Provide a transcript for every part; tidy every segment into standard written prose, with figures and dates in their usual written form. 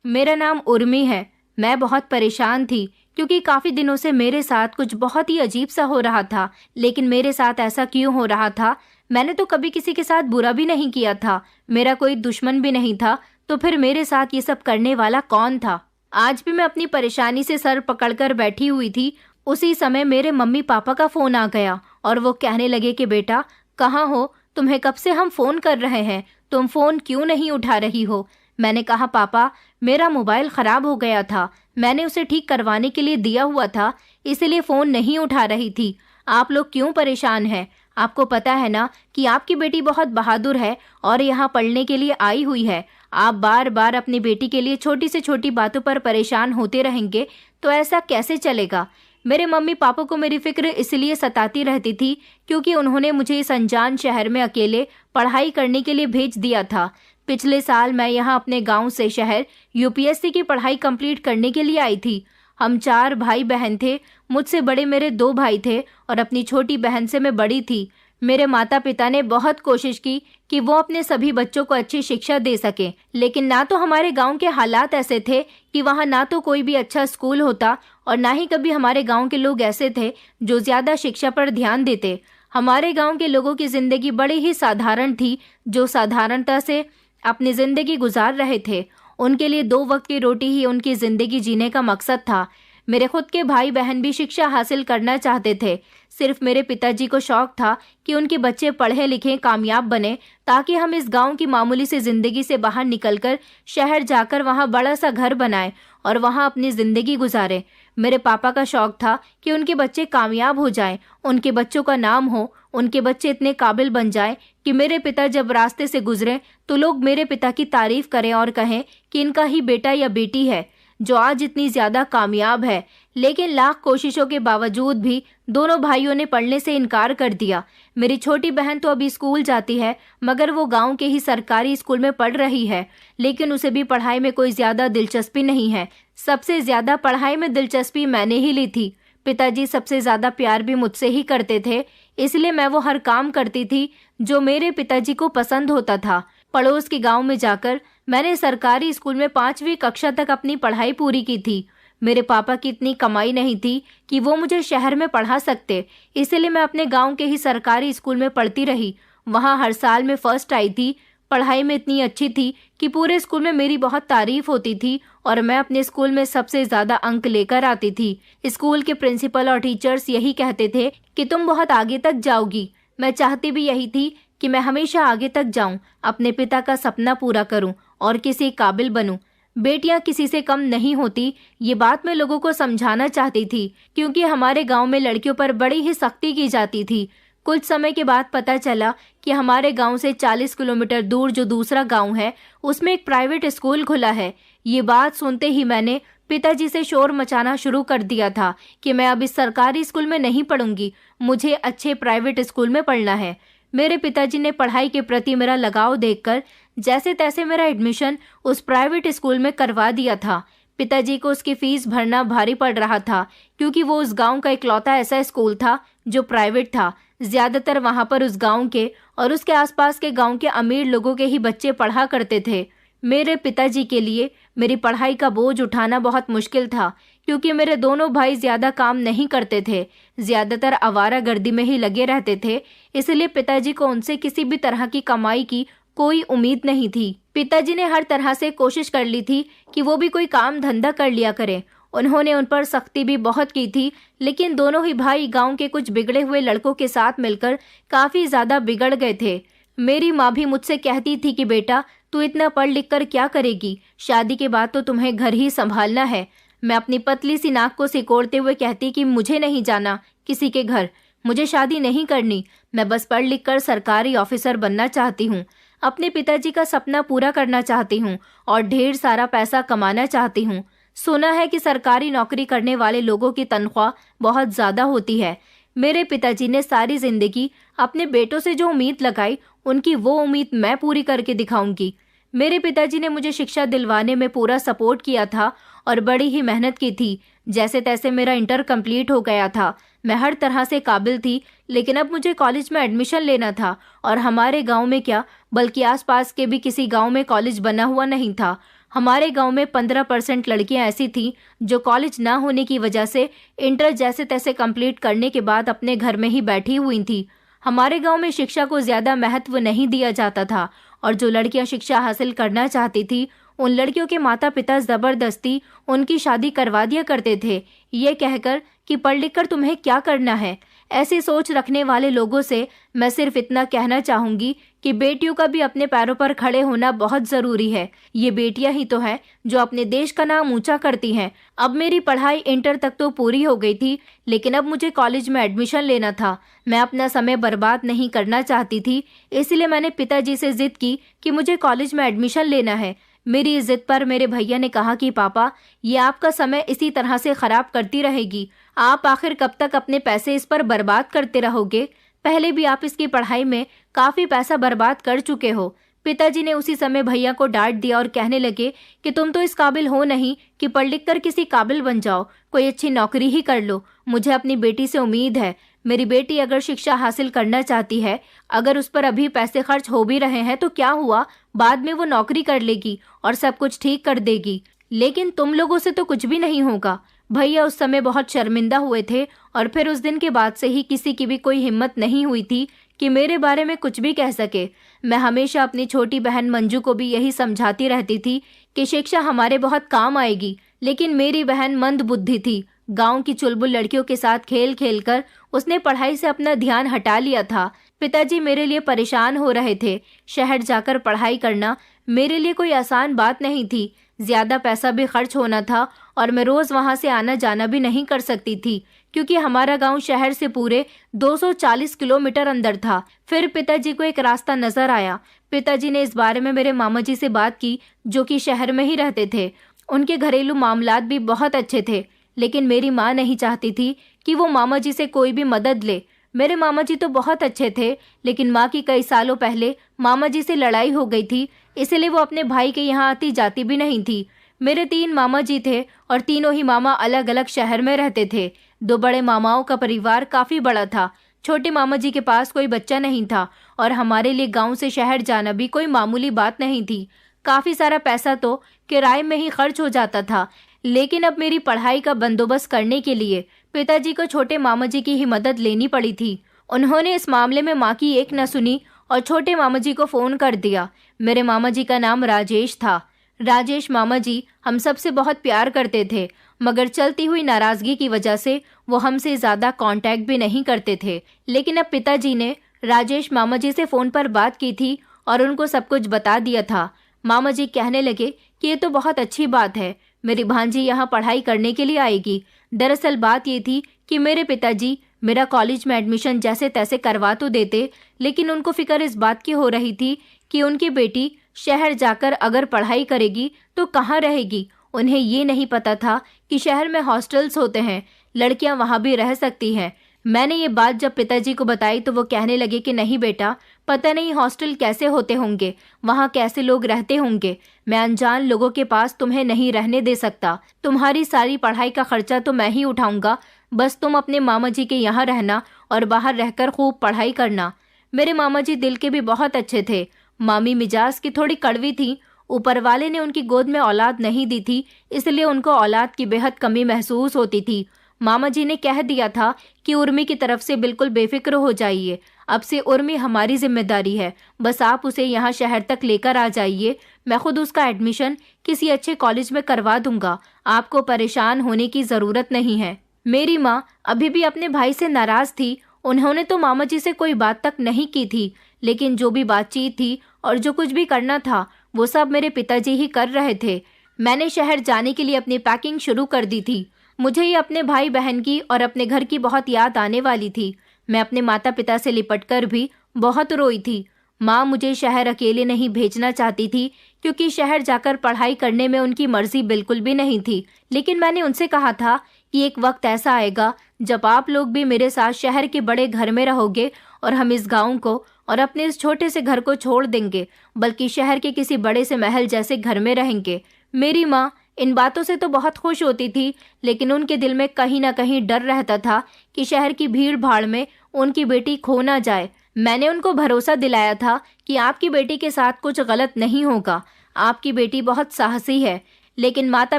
मेरा नाम उर्मी है। मैं बहुत परेशान थी क्योंकि काफी दिनों से मेरे साथ कुछ बहुत ही अजीब सा हो रहा था। लेकिन मेरे साथ ऐसा क्यों हो रहा था? मैंने तो कभी किसी के साथ बुरा भी नहीं किया था, मेरा कोई दुश्मन भी नहीं था, तो फिर मेरे साथ ये सब करने वाला कौन था? आज भी मैं अपनी परेशानी से सर पकड़कर बैठी हुई थी। उसी समय मेरे मम्मी पापा का फोन आ गया और वो कहने लगे कि बेटा, कहाँ हो? तुम्हें कब से हम फोन कर रहे हैं, तुम फोन क्यों नहीं उठा रही हो? मैंने कहा, पापा, मेरा मोबाइल खराब हो गया था, मैंने उसे ठीक करवाने के लिए दिया हुआ था, इसलिए फोन नहीं उठा रही थी। आप लोग क्यों परेशान हैं? आपको पता है ना कि आपकी बेटी बहुत बहादुर है और यहाँ पढ़ने के लिए आई हुई है। आप बार बार अपनी बेटी के लिए छोटी से छोटी बातों पर परेशान होते रहेंगे तो ऐसा कैसे चलेगा? मेरे मम्मी पापा को मेरी फिक्र इसलिए सताती रहती थी क्योंकि उन्होंने मुझे इस अनजान शहर में अकेले पढ़ाई करने के लिए भेज दिया था। पिछले साल मैं यहाँ अपने गांव से शहर यूपीएससी की पढ़ाई कंप्लीट करने के लिए आई थी। हम 4 भाई बहन थे, मुझसे बड़े मेरे 2 भाई थे और अपनी छोटी बहन से मैं बड़ी थी। मेरे माता पिता ने बहुत कोशिश की कि वो अपने सभी बच्चों को अच्छी शिक्षा दे सके, लेकिन ना तो हमारे गांव के हालात ऐसे थे कि वहां ना तो कोई भी अच्छा स्कूल होता और ना ही कभी हमारे गांव के लोग ऐसे थे जो ज्यादा शिक्षा पर ध्यान देते। हमारे गांव के लोगों की जिंदगी बड़ी ही साधारण थी, जो साधारणता से अपनी जिंदगी गुजार रहे थे। उनके लिए 2 वक्त की रोटी ही उनकी जिंदगी जीने का मकसद था। मेरे खुद के भाई बहन भी शिक्षा हासिल करना चाहते थे। सिर्फ मेरे पिताजी को शौक था कि उनके बच्चे पढ़े लिखे कामयाब बने, ताकि हम इस गांव की मामूली सी जिंदगी से बाहर निकलकर शहर जाकर वहां बड़ा सा घर बनाएं और वहां अपनी जिंदगी गुजारें। मेरे पापा का शौक था कि उनके बच्चे कामयाब हो जाएं, उनके बच्चों का नाम हो, उनके बच्चे इतने काबिल बन जाएं कि मेरे पिता जब रास्ते से गुजरें तो लोग मेरे पिता की तारीफ करें और कहें कि इनका ही बेटा या बेटी है जो आज इतनी ज्यादा कामयाब है। लेकिन लाख कोशिशों के बावजूद भी दोनों भाइयों ने पढ़ने से इनकार कर दिया। मेरी छोटी बहन तो अभी स्कूल जाती है, मगर वो गांव के ही सरकारी स्कूल में पढ़ रही है, लेकिन उसे भी पढ़ाई में कोई ज्यादा दिलचस्पी नहीं है। सबसे ज्यादा पढ़ाई में दिलचस्पी मैंने ही ली थी। पिताजी सबसे ज्यादा प्यार भी मुझसे ही करते थे, इसलिए मैं वो हर काम करती थी जो मेरे पिताजी को पसंद होता था। पड़ोस के गांव में जाकर मैंने सरकारी स्कूल में 5वीं कक्षा तक अपनी पढ़ाई पूरी की थी। मेरे पापा की इतनी कमाई नहीं थी कि वो मुझे शहर में पढ़ा सकते, इसलिए मैं अपने गांव के ही सरकारी स्कूल में पढ़ती रही। वहां हर साल में फर्स्ट आई थी। पढ़ाई में इतनी अच्छी थी कि पूरे स्कूल में मेरी बहुत तारीफ होती थी और मैं अपने स्कूल में सबसे ज्यादा अंक लेकर आती थी। स्कूल के प्रिंसिपल और टीचर्स यही कहते थे कि तुम बहुत आगे तक जाओगी। मैं चाहती भी यही थी कि मैं हमेशा आगे तक जाऊं, अपने पिता का सपना पूरा करूं और किसी काबिल बनूं। बेटियां किसी से कम नहीं होती, ये बात मैं लोगों को समझाना चाहती थी, क्योंकि हमारे गांव में लड़कियों पर बड़ी ही सख्ती की जाती थी। कुछ समय के बाद पता चला कि हमारे गांव से 40 किलोमीटर दूर जो दूसरा गांव है, उसमें एक प्राइवेट स्कूल खुला है। ये बात सुनते ही मैंने पिताजी से शोर मचाना शुरू कर दिया था कि मैं अब इस सरकारी स्कूल में नहीं पढ़ूंगी, मुझे अच्छे प्राइवेट स्कूल में पढ़ना है। मेरे पिताजी ने पढ़ाई के प्रति मेरा लगाव देखकर जैसे तैसे मेरा एडमिशन उस प्राइवेट स्कूल में करवा दिया था। पिताजी को उसकी फीस भरना भारी पड़ रहा था, क्योंकि वो उस गांव का इकलौता ऐसा स्कूल था जो प्राइवेट था। ज्यादातर वहां पर उस गांव के और उसके आसपास के गांव के अमीर लोगों के ही बच्चे पढ़ा करते थे। मेरे पिताजी के लिए मेरी पढ़ाई का बोझ उठाना बहुत मुश्किल था, क्योंकि मेरे दोनों भाई ज्यादा काम नहीं करते थे, ज्यादातर आवारागर्दी में ही लगे रहते थे। इसलिए पिताजी को उनसे किसी भी तरह की कमाई की कोई उम्मीद नहीं थी। पिताजी ने हर तरह से कोशिश कर ली थी कि वो भी कोई काम धंधा कर लिया करें। उन्होंने उन पर सख्ती भी बहुत की थी, लेकिन दोनों ही भाई गांव के कुछ बिगड़े हुए लड़कों के साथ मिलकर काफी ज्यादा बिगड़ गए थे। मेरी माँ भी मुझसे कहती थी कि बेटा, तू इतना पढ़ लिख कर क्या करेगी, शादी के बाद तो तुम्हें घर ही संभालना है। मैं अपनी पतली सी नाक को सिकोड़ते हुए कहती कि मुझे नहीं जाना किसी के घर, मुझे शादी नहीं करनी, मैं बस पढ़ लिख कर सरकारी ऑफिसर बनना चाहती हूँ, अपने पिताजी का सपना पूरा करना चाहती हूँ और ढेर सारा पैसा कमाना चाहती हूँ। सुना है कि सरकारी नौकरी करने वाले लोगों की तनख्वाह बहुत ज्यादा होती है। मेरे पिताजी ने सारी जिंदगी अपने बेटों से जो उम्मीद लगाई, उनकी वो उम्मीद मैं पूरी करके दिखाऊंगी। मेरे पिताजी ने मुझे शिक्षा दिलवाने में पूरा सपोर्ट किया था और बड़ी ही मेहनत की थी। जैसे तैसे मेरा इंटर कंप्लीट हो गया था। मैं हर तरह से काबिल थी, लेकिन अब मुझे कॉलेज में एडमिशन लेना था और हमारे गांव में क्या, बल्कि आसपास के भी किसी गांव में कॉलेज बना हुआ नहीं था। हमारे गांव में 15% लड़कियां ऐसी थीं जो कॉलेज ना होने की वजह से इंटर जैसे तैसे कंप्लीट करने के बाद अपने घर में ही बैठी हुई थीं। हमारे गांव में शिक्षा को ज्यादा महत्व नहीं दिया जाता था और जो लड़कियां शिक्षा हासिल करना चाहती थी उन लड़कियों के माता पिता जबरदस्ती उनकी शादी करवा दिया करते थे, ये कहकर कि पढ़ लिख कर तुम्हें क्या करना है। ऐसी सोच रखने वाले लोगों से मैं सिर्फ इतना कहना चाहूंगी कि बेटियों का भी अपने पैरों पर खड़े होना बहुत जरूरी है। ये बेटियां ही तो हैं जो अपने देश का नाम ऊंचा करती हैं। अब मेरी पढ़ाई इंटर तक तो पूरी हो गई थी, लेकिन अब मुझे कॉलेज में एडमिशन लेना था। मैं अपना समय बर्बाद नहीं करना चाहती थी, इसलिए मैंने पिताजी से जिद की कि मुझे कॉलेज में एडमिशन लेना है। मेरी इस जिद पर मेरे भैया ने कहा कि पापा, ये आपका समय इसी तरह से खराब करती रहेगी। आप आखिर कब तक अपने पैसे इस पर बर्बाद करते रहोगे? पहले भी आप इसकी पढ़ाई में काफी पैसा बर्बाद कर चुके हो। पिताजी ने उसी समय भैया को डांट दिया और कहने लगे कि तुम तो इस काबिल हो नहीं कि पढ़ लिख कर किसी काबिल बन जाओ, कोई अच्छी नौकरी ही कर लो। मुझे अपनी बेटी से उम्मीद है। मेरी बेटी अगर शिक्षा हासिल करना चाहती है, अगर उस पर अभी पैसे खर्च हो भी रहे हैं तो क्या हुआ, बाद में वो नौकरी कर लेगी और सब कुछ ठीक कर देगी। लेकिन तुम लोगों से तो कुछ भी नहीं होगा। भैया उस समय बहुत शर्मिंदा हुए थे और फिर उस दिन के बाद से ही किसी की भी कोई हिम्मत नहीं हुई थी कि मेरे बारे में कुछ भी कह सके। मैं हमेशा अपनी छोटी बहन मंजू को भी यही समझाती रहती थी कि शिक्षा हमारे बहुत काम आएगी, लेकिन मेरी बहन मंद बुद्धि थी। गांव की चुलबुल लड़कियों के साथ खेल खेल कर उसने पढ़ाई से अपना ध्यान हटा लिया था। पिताजी मेरे लिए परेशान हो रहे थे। शहर जाकर पढ़ाई करना मेरे लिए कोई आसान बात नहीं थी। ज्यादा पैसा भी खर्च होना था और मैं रोज वहां से आना जाना भी नहीं कर सकती थी, क्योंकि हमारा गांव शहर से पूरे 240 किलोमीटर अंदर था। फिर पिताजी को एक रास्ता नजर आया। पिताजी ने इस बारे में मेरे मामा जी से बात की, जो कि शहर में ही रहते थे। उनके घरेलू मामलात भी बहुत अच्छे थे, लेकिन मेरी माँ नहीं चाहती थी कि वो मामा जी से कोई भी मदद ले। मेरे मामा जी तो बहुत अच्छे थे, लेकिन माँ की कई सालों पहले मामा जी से लड़ाई हो गई थी, इसलिए वो अपने भाई के यहाँ आती जाती भी नहीं थी। मेरे 3 मामा जी थे और तीनों ही मामा अलग अलग शहर में रहते थे। 2 बड़े मामाओं का परिवार काफी बड़ा था। छोटे मामा जी के पास कोई बच्चा नहीं था और हमारे लिए गांव से शहर जाना भी कोई मामूली बात नहीं थी। काफी सारा पैसा तो किराए में ही खर्च हो जाता था। लेकिन अब मेरी पढ़ाई का बंदोबस्त करने के लिए पिताजी को छोटे मामा जी की ही मदद लेनी पड़ी थी। उन्होंने इस मामले में माँ की एक न सुनी और छोटे मामा जी को फोन कर दिया। मेरे मामा जी का नाम राजेश था। राजेश मामा जी हम सबसे बहुत प्यार करते थे, मगर चलती हुई नाराजगी की वजह से वो हमसे ज्यादा कांटेक्ट भी नहीं करते थे। लेकिन अब पिताजी ने राजेश मामा जी से फोन पर बात की थी और उनको सब कुछ बता दिया था। मामा जी कहने लगे कि ये तो बहुत अच्छी बात है, मेरी भांजी यहाँ पढ़ाई करने के लिए आएगी। दरअसल बात ये थी कि मेरे पिताजी मेरा कॉलेज में एडमिशन जैसे तैसे करवा तो देते, लेकिन उनको फिक्र इस बात की हो रही थी कि उनकी बेटी शहर जाकर अगर पढ़ाई करेगी तो कहाँ रहेगी। उन्हें ये नहीं पता था कि शहर में हॉस्टल्स होते हैं, लड़कियां वहां भी रह सकती हैं। मैंने ये बात जब पिताजी को बताई तो वो कहने लगे कि नहीं बेटा, पता नहीं हॉस्टल कैसे होते होंगे, वहाँ कैसे लोग रहते होंगे। मैं अनजान लोगों के पास तुम्हें नहीं रहने दे सकता। तुम्हारी सारी पढ़ाई का खर्चा तो मैं ही उठाऊंगा, बस तुम अपने मामा जी के यहाँ रहना और बाहर रहकर खूब पढ़ाई करना। मेरे मामा जी दिल के भी बहुत अच्छे थे। मामी मिजाज की थोड़ी कड़वी थी। ऊपर वाले ने उनकी गोद में औलाद नहीं दी थी, इसलिए उनको औलाद की बेहद कमी महसूस होती थी। मामा जी ने कह दिया था कि उर्मी की तरफ से बिल्कुल बेफिक्र हो जाइए, अब से उर्मी हमारी जिम्मेदारी है, बस आप उसे यहाँ शहर तक लेकर आ जाइए। मैं खुद उसका एडमिशन किसी अच्छे कॉलेज में करवा दूंगा, आपको परेशान होने की जरूरत नहीं है। मेरी माँ अभी भी अपने भाई से नाराज थी। उन्होंने तो मामा जी से कोई बात तक नहीं की थी, लेकिन जो भी बातचीत थी और जो कुछ भी करना था वो सब मेरे पिताजी ही कर रहे थे। मैंने शहर जाने के लिए अपनी पैकिंग शुरू कर दी थी। मुझे ये अपने भाई बहन की और अपने घर की बहुत याद आने वाली थी। मैं अपने माता पिता से लिपटकर भी बहुत रोई थी। माँ मुझे शहर अकेले नहीं भेजना चाहती थी, क्योंकि शहर जाकर पढ़ाई करने में उनकी मर्जी बिल्कुल भी नहीं थी। लेकिन मैंने उनसे कहा था कि एक वक्त ऐसा आएगा जब आप लोग भी मेरे साथ शहर के बड़े घर में रहोगे और हम इस गाँव को और अपने इस छोटे से घर को छोड़ देंगे, बल्कि शहर के किसी बड़े से महल जैसे घर में रहेंगे। मेरी माँ इन बातों से तो बहुत खुश होती थी, लेकिन उनके दिल में कहीं ना कहीं डर रहता था कि शहर की भीड़ भाड़ में उनकी बेटी खो ना जाए। मैंने उनको भरोसा दिलाया था कि आपकी बेटी के साथ कुछ गलत नहीं होगा, आपकी बेटी बहुत साहसी है, लेकिन माता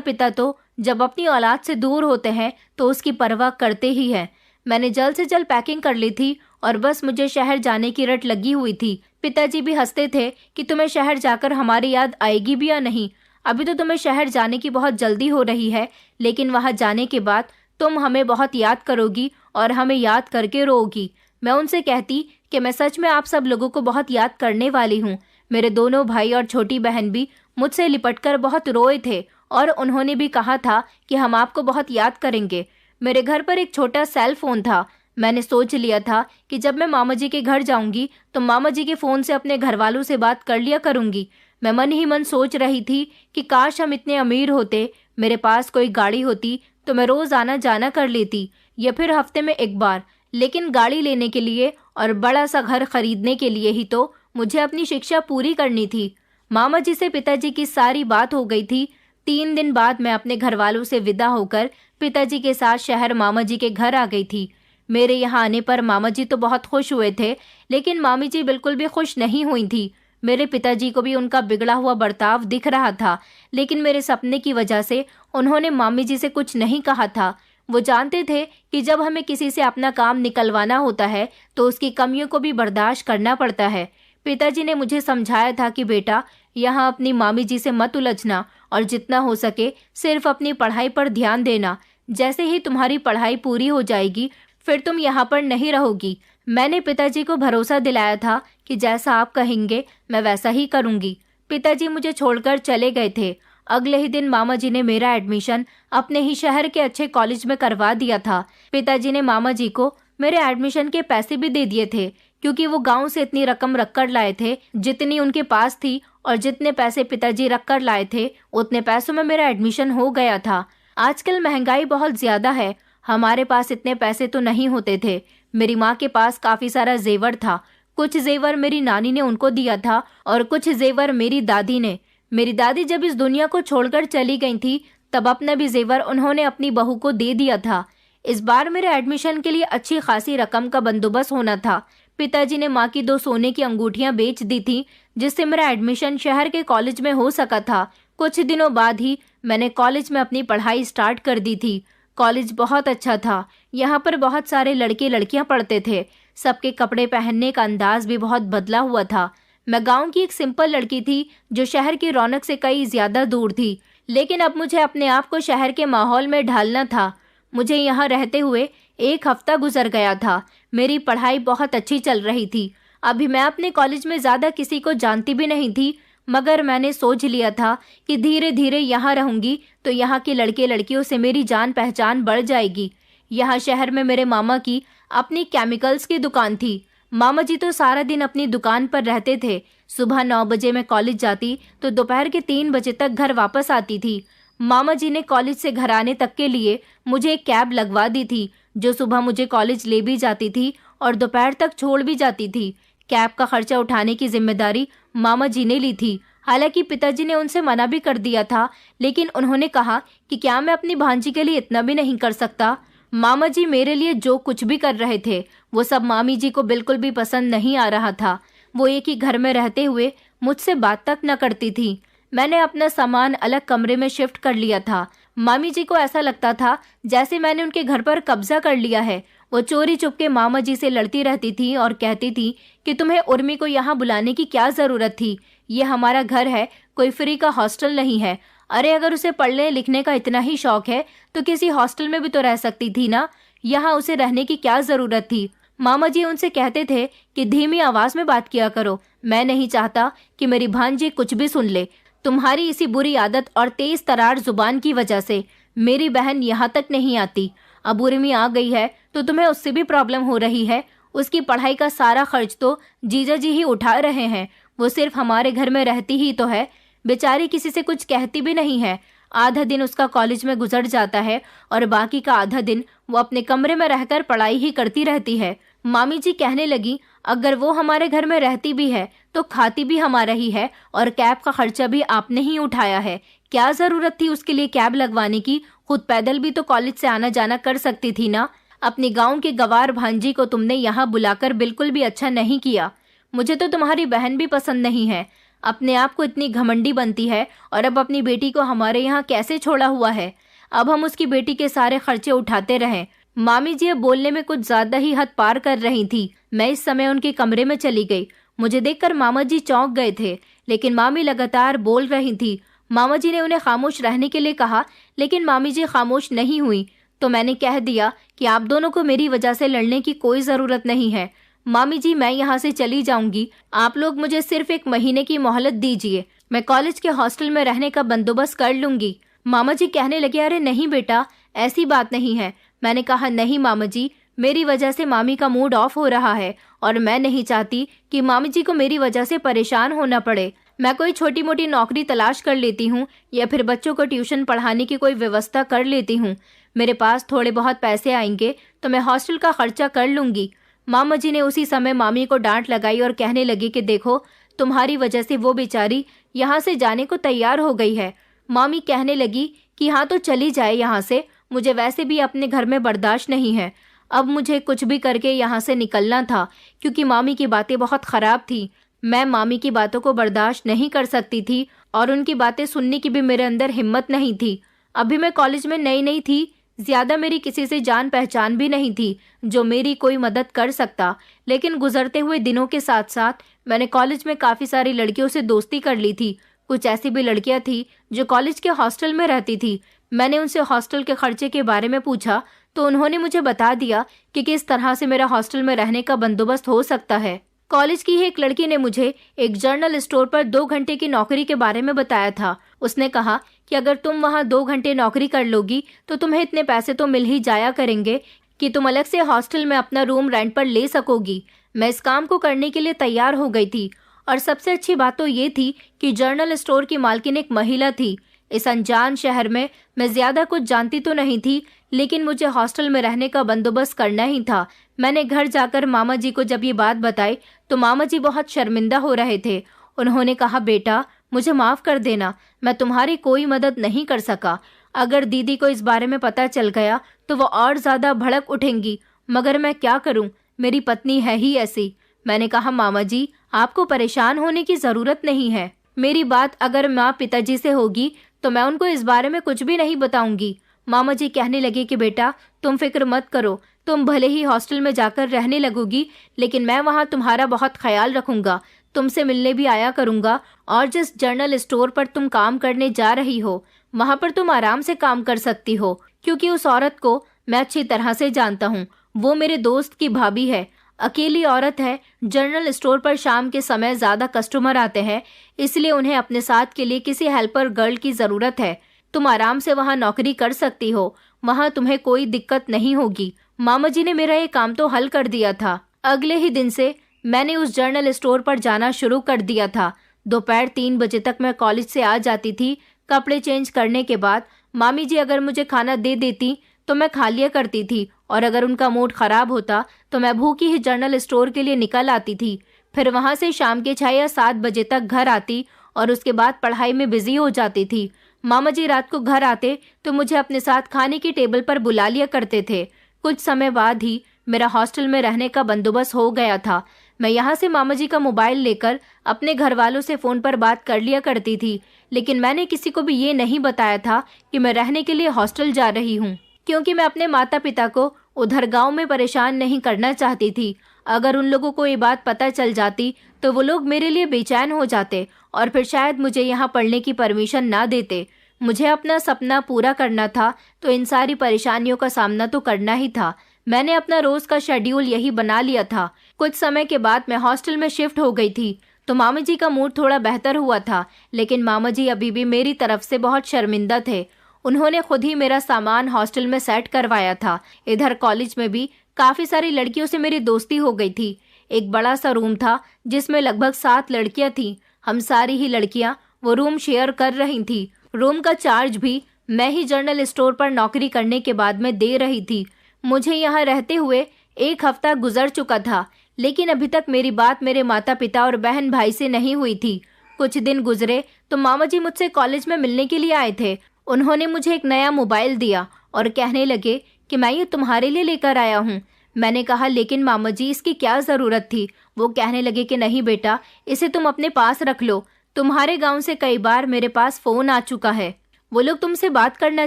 पिता तो जब अपनी औलाद से दूर होते हैं तो उसकी परवाह करते ही हैं। मैंने जल्द से जल्द पैकिंग कर ली थी और बस मुझे शहर जाने की रट लगी हुई थी। पिताजी भी हंसते थे कि तुम्हें शहर जाकर हमारी याद आएगी भी या नहीं। अभी तो तुम्हें शहर जाने की बहुत जल्दी हो रही है, लेकिन वहां जाने के बाद तुम हमें बहुत याद करोगी और हमें याद करके रोओगी। मैं उनसे कहती कि मैं सच में आप सब लोगों को बहुत याद करने वाली हूँ। मेरे दोनों भाई और छोटी बहन भी मुझसे लिपटकर बहुत रोए थे और उन्होंने भी कहा था कि हम आपको बहुत याद करेंगे। मेरे घर पर एक छोटा सेल फोन था। मैंने सोच लिया था कि जब मैं मामा जी के घर जाऊंगी तो मामा जी के फ़ोन से अपने घर वालों से बात कर लिया करूंगी। मैं मन ही मन सोच रही थी कि काश हम इतने अमीर होते, मेरे पास कोई गाड़ी होती तो मैं रोज़ आना जाना कर लेती, या फिर हफ्ते में एक बार। लेकिन गाड़ी लेने के लिए और बड़ा सा घर खरीदने के लिए ही तो मुझे अपनी शिक्षा पूरी करनी थी। मामा जी से पिताजी की सारी बात हो गई थी। 3 दिन बाद मैं अपने घर वालों से विदा होकर पिताजी के साथ शहर मामा जी के घर आ गई थी। मेरे यहाँ आने पर मामा जी तो बहुत खुश हुए थे, लेकिन मामी जी बिल्कुल भी खुश नहीं हुई थी। मेरे पिताजी को भी उनका बिगड़ा हुआ बर्ताव दिख रहा था, लेकिन मेरे सपने की वजह से उन्होंने मामी जी से कुछ नहीं कहा था। वो जानते थे कि जब हमें किसी से अपना काम निकलवाना होता है तो उसकी कमियों को भी बर्दाश्त करना पड़ता है। पिताजी ने मुझे समझाया था कि बेटा, यहाँ अपनी मामी जी से मत उलझना और जितना हो सके सिर्फ अपनी पढ़ाई पर ध्यान देना। जैसे ही तुम्हारी पढ़ाई पूरी हो जाएगी फिर तुम यहाँ पर नहीं रहोगी। मैंने पिताजी को भरोसा दिलाया था कि जैसा आप कहेंगे मैं वैसा ही करूँगी। पिताजी मुझे छोड़कर चले गए थे। अगले ही दिन मामा जी ने मेरा एडमिशन अपने ही शहर के अच्छे कॉलेज में करवा दिया था। पिताजी ने मामा जी को मेरे एडमिशन के पैसे भी दे दिए थे, क्योंकि वो गांव से इतनी रकम रख कर लाए थे जितनी उनके पास थी, और जितने पैसे पिताजी रख कर लाए थे उतने पैसों में मेरा एडमिशन हो गया था। आजकल महंगाई बहुत ज्यादा है, हमारे पास इतने पैसे तो नहीं होते थे। मेरी माँ के पास काफी सारा जेवर था। कुछ जेवर मेरी नानी ने उनको दिया था और कुछ जेवर मेरी दादी ने। मेरी दादी जब इस दुनिया को छोड़कर चली गई थी तब अपना भी जेवर उन्होंने अपनी बहू को दे दिया था। इस बार मेरे एडमिशन के लिए अच्छी खासी रकम का बंदोबस्त होना था। पिताजी ने माँ की 2 सोने की अंगूठियां बेच दी थी, जिससे मेरा एडमिशन शहर के कॉलेज में हो सका था। कुछ दिनों बाद ही मैंने कॉलेज में अपनी पढ़ाई स्टार्ट कर दी थी। कॉलेज बहुत अच्छा था। यहाँ पर बहुत सारे लड़के लड़कियां पढ़ते थे। सबके कपड़े पहनने का अंदाज भी बहुत बदला हुआ था। मैं गांव की एक सिंपल लड़की थी जो शहर की रौनक से कई ज्यादा दूर थी, लेकिन अब मुझे अपने आप को शहर के माहौल में ढालना था। मुझे यहाँ रहते हुए 1 हफ्ता गुजर गया था। मेरी पढ़ाई बहुत अच्छी चल रही थी। अभी मैं अपने कॉलेज में ज़्यादा किसी को जानती भी नहीं थी, मगर मैंने सोच लिया था कि धीरे धीरे यहाँ रहूंगी तो यहाँ के लड़के लड़कियों से मेरी जान पहचान बढ़ जाएगी। यहाँ शहर में मेरे मामा की अपनी केमिकल्स की दुकान थी। मामा जी तो सारा दिन अपनी दुकान पर रहते थे। सुबह 9 बजे मैं कॉलेज जाती तो दोपहर के 3 बजे तक घर वापस आती थी। मामा जी ने कॉलेज से घर आने तक के लिए मुझे एक कैब लगवा दी थी, जो सुबह मुझे कॉलेज ले भी जाती थी और दोपहर तक छोड़ भी जाती थी। कैब का खर्चा उठाने की जिम्मेदारी मामा जी ने ली थी। हालांकि पिताजी ने उनसे मना भी कर दिया था, लेकिन उन्होंने कहा कि क्या मैं अपनी भांजी के लिए इतना भी नहीं कर सकता। मामा जी मेरे लिए जो कुछ भी कर रहे थे वो सब मामी जी को बिल्कुल भी पसंद नहीं आ रहा था। वो एक ही घर में रहते हुए मुझसे बात तक न करती थी। मैंने अपना सामान अलग कमरे में शिफ्ट कर लिया था। मामी जी को ऐसा लगता था जैसे मैंने उनके घर पर कब्जा कर लिया है। वो चोरी चुपके मामा जी से लड़ती रहती थी और कहती थी कि तुम्हें उर्मी को यहाँ बुलाने की क्या जरूरत थी, ये हमारा घर है, कोई फ्री का हॉस्टल नहीं है। अरे अगर उसे पढ़ने लिखने का इतना ही शौक है तो किसी हॉस्टल में भी तो रह सकती थी ना, यहाँ उसे रहने की क्या जरूरत थी। मामा जी उनसे कहते थे कि धीमी आवाज में बात किया करो, मैं नहीं चाहता कि मेरी भांजी कुछ भी सुन ले। तुम्हारी इसी बुरी आदत और तेज तरार जुबान की वजह से मेरी बहन यहाँ तक नहीं आती। अब उर्मी आ गई है तो तुम्हें उससे भी प्रॉब्लम हो रही है। उसकी पढ़ाई का सारा खर्च तो जीजा जी ही उठा रहे हैं। वो सिर्फ हमारे घर में रहती ही तो है, बेचारी किसी से कुछ कहती भी नहीं है। आधा दिन उसका कॉलेज में गुजर जाता है और बाकी का आधा दिन वो अपने कमरे में रहकर पढ़ाई ही करती रहती है। मामी जी कहने लगी, अगर वो हमारे घर में रहती भी है तो खाती भी हमारा ही है और कैब का खर्चा भी आपने ही उठाया है। क्या जरूरत थी उसके लिए कैब लगवाने की, खुद पैदल भी तो कॉलेज से आना जाना कर सकती थी ना। अपनी गांव के गवार भांजी को तुमने यहाँ बुलाकर बिल्कुल भी अच्छा नहीं किया। मुझे तो तुम्हारी बहन भी पसंद नहीं है। अपने आप को इतनी घमंडी बनती है और अब अपनी बेटी को हमारे यहाँ कैसे छोड़ा हुआ है। अब हम उसकी बेटी के सारे खर्चे उठाते रहें। मामी जी अब बोलने में कुछ ज्यादा ही हद पार कर रही थी। मैं इस समय उनके कमरे में चली गई। मुझे देखकर मामा जी चौंक गए थे, लेकिन मामी लगातार बोल रही थी। मामा जी ने उन्हें खामोश रहने के लिए कहा, लेकिन मामी जी खामोश नहीं हुई। तो मैंने कह दिया कि आप दोनों को मेरी वजह से लड़ने की कोई जरूरत नहीं है। मामी जी, मैं यहाँ से चली जाऊंगी। आप लोग मुझे सिर्फ 1 महीने की मोहलत दीजिए। मैं कॉलेज के हॉस्टल में रहने का बंदोबस्त कर लूंगी। मामा जी कहने लगे, अरे नहीं बेटा, ऐसी बात नहीं है। मैंने कहा, नहीं मामा जी, मेरी वजह से मामी का मूड ऑफ हो रहा है और मैं नहीं चाहती कि मामी जी को मेरी वजह से परेशान होना पड़े। मैं कोई छोटी मोटी नौकरी तलाश कर लेती हूँ या फिर बच्चों को ट्यूशन पढ़ाने की कोई व्यवस्था कर लेती हूँ। मेरे पास थोड़े बहुत पैसे आएंगे तो मैं हॉस्टल का खर्चा कर लूंगी। मामा जी ने उसी समय मामी को डांट लगाई और कहने लगी कि देखो, तुम्हारी वजह से वो बेचारी यहाँ से जाने को तैयार हो गई है। मामी कहने लगी कि हाँ तो चली जाए यहाँ से, मुझे वैसे भी अपने घर में बर्दाश्त नहीं है। अब मुझे कुछ भी करके यहाँ से निकलना था, क्योंकि मामी की बातें बहुत खराब थी। मैं मामी की बातों को बर्दाश्त नहीं कर सकती थी और उनकी बातें सुनने की भी मेरे अंदर हिम्मत नहीं थी। अभी मैं कॉलेज में नई नई थी, ज्यादा मेरी किसी से जान पहचान भी नहीं थी जो मेरी कोई मदद कर सकता। लेकिन गुजरते हुए दिनों के साथ साथ मैंने कॉलेज में काफी सारी लड़कियों से दोस्ती कर ली थी। कुछ ऐसी भी लड़कियां थी जो कॉलेज के हॉस्टल में रहती थी। मैंने उनसे हॉस्टल के खर्चे के बारे में पूछा तो उन्होंने मुझे बता दिया कि किस तरह से मेरा हॉस्टल में रहने का बंदोबस्त हो सकता है। कॉलेज की ही एक लड़की ने मुझे एक जर्नल स्टोर पर 2 घंटे की नौकरी के बारे में बताया था। उसने कहा कि अगर तुम वहाँ 2 घंटे नौकरी कर लोगी तो तुम्हें इतने पैसे तो मिल ही जाया करेंगे कि तुम अलग से हॉस्टल में अपना रूम रेंट पर ले सकोगी। मैं इस काम को करने के लिए तैयार हो गई थी और सबसे अच्छी बात तो ये थी कि जर्नल स्टोर की मालकिन एक महिला थी। इस अनजान शहर में मैं ज्यादा कुछ जानती तो नहीं थी, लेकिन मुझे हॉस्टल में रहने का बंदोबस्त करना ही था। मैंने घर जाकर मामा जी को जब ये बात बताई तो मामा जी बहुत शर्मिंदा हो रहे थे। उन्होंने कहा, बेटा मुझे माफ कर देना, मैं तुम्हारी कोई मदद नहीं कर सका। अगर दीदी को इस बारे में पता चल गया तो वो और ज्यादा भड़क उठेंगी, मगर मैं क्या करूं, मेरी पत्नी है ही ऐसी। मैंने कहा, मामा जी आपको परेशान होने की जरूरत नहीं है। मेरी बात अगर माँ पिताजी से होगी तो मैं उनको इस बारे में कुछ भी नहीं बताऊंगी। मामा जी कहने लगे कि बेटा तुम फिक्र मत करो, तुम भले ही हॉस्टल में जाकर रहने लगोगी, लेकिन मैं वहाँ तुम्हारा बहुत ख्याल रखूंगा, तुमसे मिलने भी आया करूंगा और जिस जर्नल स्टोर पर तुम काम करने जा रही हो वहाँ पर तुम आराम से काम कर सकती हो, क्योंकि उस औरत को मैं अच्छी तरह से जानता हूँ। वो मेरे दोस्त की भाभी है, अकेली औरत है। जर्नल स्टोर पर शाम के समय ज्यादा कस्टमर आते हैं, इसलिए उन्हें अपने साथ के लिए किसी हेल्पर गर्ल की जरूरत है। तुम आराम से वहाँ नौकरी कर सकती हो, वहाँ तुम्हें कोई दिक्कत नहीं होगी। मामा जी ने मेरा ये काम तो हल कर दिया था। अगले ही दिन से मैंने उस जर्नल स्टोर पर जाना शुरू कर दिया था। दोपहर 3 बजे तक मैं कॉलेज से आ जाती थी। कपड़े चेंज करने के बाद मामी जी अगर मुझे खाना दे देती तो मैं खा लिया करती थी, और अगर उनका मूड खराब होता तो मैं भूखी ही जर्नल स्टोर के लिए निकल आती थी। फिर वहां से शाम के 6 या 7 बजे तक घर आती और उसके बाद पढ़ाई में बिजी हो जाती थी। मामा जी रात को घर आते तो मुझे अपने साथ खाने की टेबल पर बुला लिया करते थे। कुछ समय बाद ही मेरा हॉस्टल में रहने का बंदोबस्त हो गया था। मैं यहाँ से मामा जी का मोबाइल लेकर अपने घर वालों से फ़ोन पर बात कर लिया करती थी, लेकिन मैंने किसी को भी ये नहीं बताया था कि मैं रहने के लिए हॉस्टल जा रही हूँ, क्योंकि मैं अपने माता पिता को उधर गांव में परेशान नहीं करना चाहती थी। अगर उन लोगों को ये बात पता चल जाती तो वो लोग मेरे लिए बेचैन हो जाते और फिर शायद मुझे यहाँ पढ़ने की परमिशन ना देते। मुझे अपना सपना पूरा करना था तो इन सारी परेशानियों का सामना तो करना ही था। मैंने अपना रोज का शेड्यूल यही बना लिया था। कुछ समय के बाद मैं हॉस्टल में शिफ्ट हो गई थी तो मामा जी का मूड थोड़ा बेहतर हुआ था, लेकिन मामा जी अभी भी मेरी तरफ से बहुत शर्मिंदा थे। उन्होंने खुद ही मेरा सामान हॉस्टल में सेट करवाया था। इधर कॉलेज में भी काफी सारी लड़कियों से मेरी दोस्ती हो गई थी। एक बड़ा सा रूम था जिसमें लगभग 7 लड़कियां थीं। हम सारी ही लड़कियां वो रूम शेयर कर रही थी। रूम का चार्ज भी मैं ही जर्नल स्टोर पर नौकरी करने के बाद में दे रही थी। मुझे यहाँ रहते हुए 1 हफ्ता गुजर चुका था, लेकिन अभी तक मेरी बात मेरे माता पिता और बहन भाई से नहीं हुई थी। कुछ दिन गुजरे तो मामा जी मुझसे कॉलेज में मिलने के लिए आए थे। उन्होंने मुझे एक नया मोबाइल दिया और कहने लगे कि मैं ये तुम्हारे लिए लेकर आया हूँ। मैंने कहा, लेकिन मामा जी इसकी क्या ज़रूरत थी? वो कहने लगे कि नहीं बेटा, इसे तुम अपने पास रख लो, तुम्हारे गांव से कई बार मेरे पास फोन आ चुका है। वो लोग तुमसे बात करना